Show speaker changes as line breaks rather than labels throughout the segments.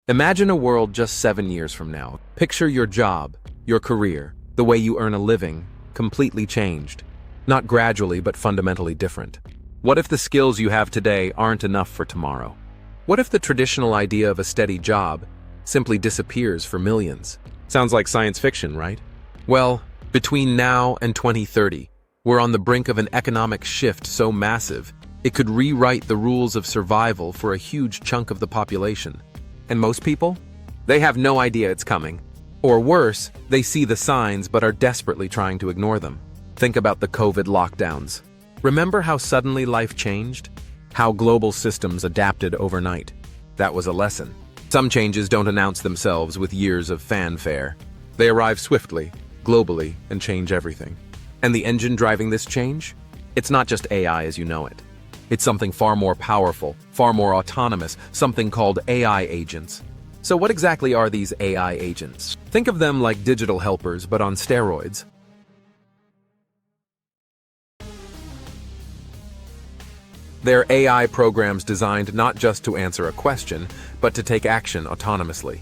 Imagine a world just 7 years from now. Picture your job, your career, the way you earn a living, completely changed. Not gradually, but fundamentally different. What if the skills you have today aren't enough for tomorrow? What if the traditional idea of a steady job simply disappears for millions? Sounds like science fiction, right? Well, between now and 2030, we're on the brink of an economic shift so massive, it could rewrite the rules of survival for a huge chunk of the population. And most people? They have no idea it's coming. Or worse, they see the signs but are desperately trying to ignore them. Think about the COVID lockdowns. Remember how suddenly life changed? How global systems adapted overnight? That was a lesson. Some changes don't announce themselves with years of fanfare. They arrive swiftly, globally, and change everything. And the engine driving this change? It's not just AI as you know it. It's something far more powerful, far more autonomous, something called AI agents. So what exactly are these AI agents? Think of them like digital helpers, but on steroids. They're AI programs designed not just to answer a question, but to take action autonomously.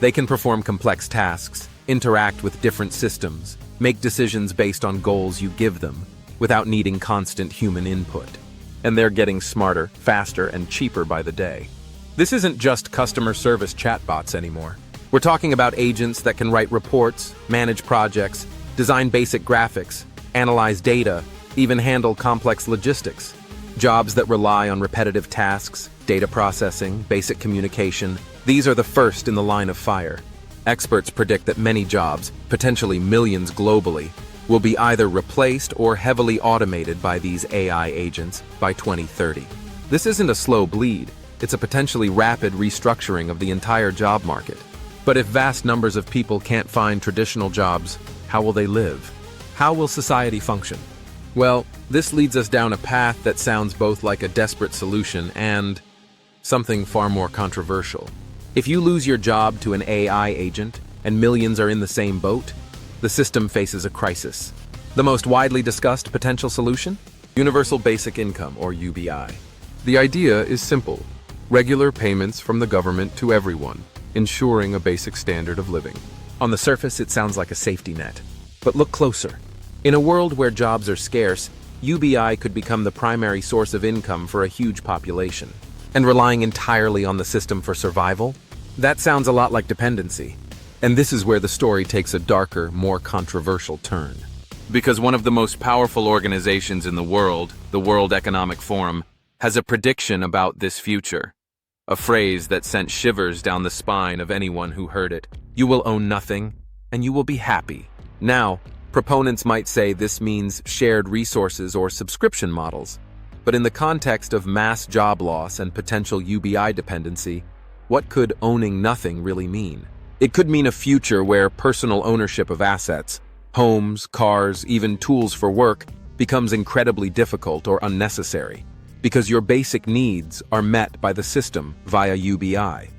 They can perform complex tasks, interact with different systems, make decisions based on goals you give them, without needing constant human input. And they're getting smarter, faster, and cheaper by the day. This isn't just customer service chatbots anymore. We're talking about agents that can write reports, manage projects, design basic graphics, analyze data, even handle complex logistics. Jobs that rely on repetitive tasks, data processing, basic communication, these are the first in the line of fire. Experts predict that many jobs, potentially millions globally, will be either replaced or heavily automated by these AI agents by 2030. This isn't a slow bleed, it's a potentially rapid restructuring of the entire job market. But if vast numbers of people can't find traditional jobs, how will they live? How will society function? Well, this leads us down a path that sounds both like a desperate solution and something far more controversial. If you lose your job to an AI agent and millions are in the same boat, the system faces a crisis. The most widely discussed potential solution? Universal Basic Income, or UBI. The idea is simple: regular payments from the government to everyone, ensuring a basic standard of living. On the surface, it sounds like a safety net. But look closer. In a world where jobs are scarce, UBI could become the primary source of income for a huge population. And relying entirely on the system for survival? That sounds a lot like dependency. And this is where the story takes a darker, more controversial turn. Because one of the most powerful organizations in the world, the World Economic Forum, has a prediction about this future. A phrase that sent shivers down the spine of anyone who heard it. You will own nothing, and you will be happy. Now, proponents might say this means shared resources or subscription models. But in the context of mass job loss and potential UBI dependency, what could owning nothing really mean? It could mean a future where personal ownership of assets, homes, cars, even tools for work, becomes incredibly difficult or unnecessary, because your basic needs are met by the system via UBI.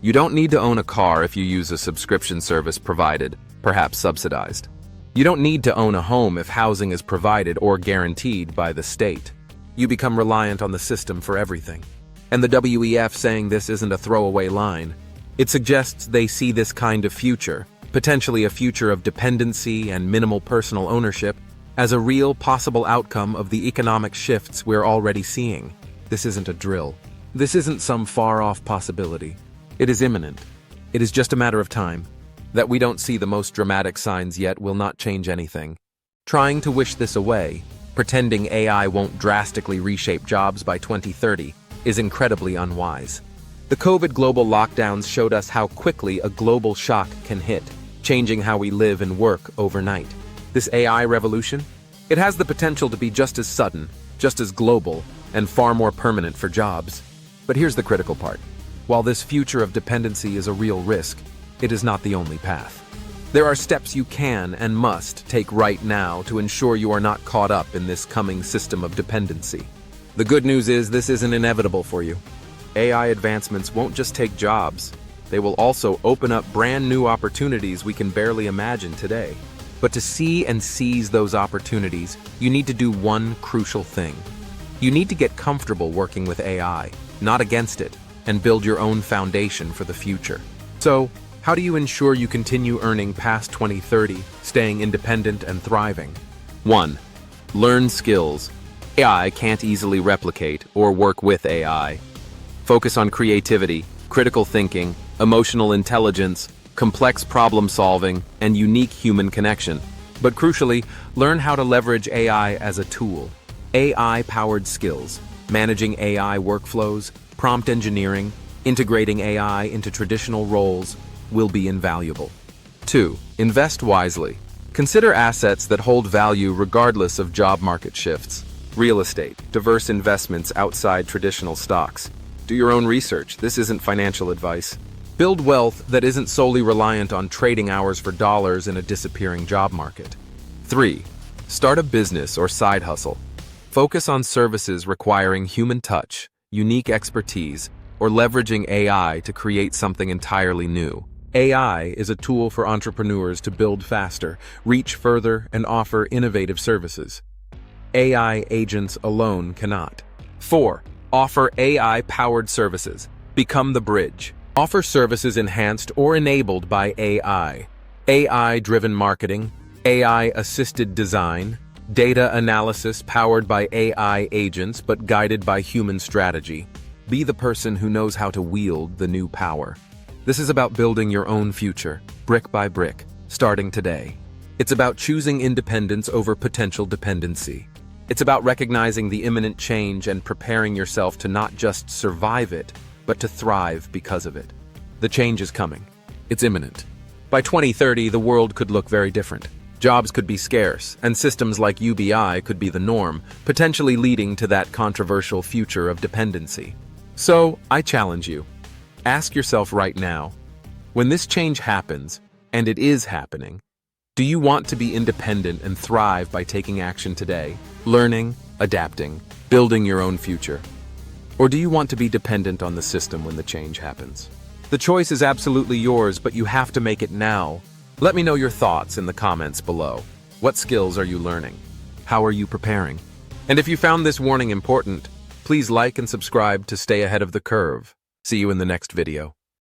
You don't need to own a car if you use a subscription service provided, perhaps subsidized. You don't need to own a home if housing is provided or guaranteed by the state. You become reliant on the system for everything. And the WEF saying this isn't a throwaway line. It suggests they see this kind of future, potentially a future of dependency and minimal personal ownership, as a real possible outcome of the economic shifts we're already seeing. This isn't a drill. This isn't some far-off possibility. It is imminent. It is just a matter of time. That we don't see the most dramatic signs yet will not change anything. Trying to wish this away, pretending AI won't drastically reshape jobs by 2030, is incredibly unwise. The COVID global lockdowns showed us how quickly a global shock can hit, changing how we live and work overnight. This AI revolution? It has the potential to be just as sudden, just as global, and far more permanent for jobs. But here's the critical part. While this future of dependency is a real risk, it is not the only path. There are steps you can and must take right now to ensure you are not caught up in this coming system of dependency. The good news is this isn't inevitable for you. AI advancements won't just take jobs, they will also open up brand new opportunities we can barely imagine today. But to see and seize those opportunities, you need to do one crucial thing. You need to get comfortable working with AI, not against it, and build your own foundation for the future. So, how do you ensure you continue earning past 2030, staying independent and thriving? 1. Learn skills. AI can't easily replicate or work with AI. Focus on creativity, critical thinking, emotional intelligence, complex problem solving, and unique human connection. But crucially, learn how to leverage AI as a tool. AI-powered skills, managing AI workflows, prompt engineering, integrating AI into traditional roles will be invaluable. 2. Invest wisely. Consider assets that hold value regardless of job market shifts. Real estate, diverse investments outside traditional stocks. Do your own research. This isn't financial advice. Build wealth that isn't solely reliant on trading hours for dollars in a disappearing job market. 3. Start a business or side hustle. Focus on services requiring human touch, unique expertise, or leveraging AI to create something entirely new. AI is a tool for entrepreneurs to build faster, reach further, and offer innovative services. AI agents alone cannot. 4. Offer AI-powered services. Become the bridge. Offer services enhanced or enabled by AI. AI-driven marketing, AI-assisted design, data analysis powered by AI agents but guided by human strategy. Be the person who knows how to wield the new power. This is about building your own future, brick by brick, starting today. It's about choosing independence over potential dependency. It's about recognizing the imminent change and preparing yourself to not just survive it, but to thrive because of it. The change is coming. It's imminent. By 2030, the world could look very different. Jobs could be scarce, and systems like UBI could be the norm, potentially leading to that controversial future of dependency. So, I challenge you. Ask yourself right now, when this change happens, and it is happening, do you want to be independent and thrive by taking action today, learning, adapting, building your own future? Or do you want to be dependent on the system when the change happens? The choice is absolutely yours, but you have to make it now. Let me know your thoughts in the comments below. What skills are you learning? How are you preparing? And if you found this warning important, please like and subscribe to stay ahead of the curve. See you in the next video.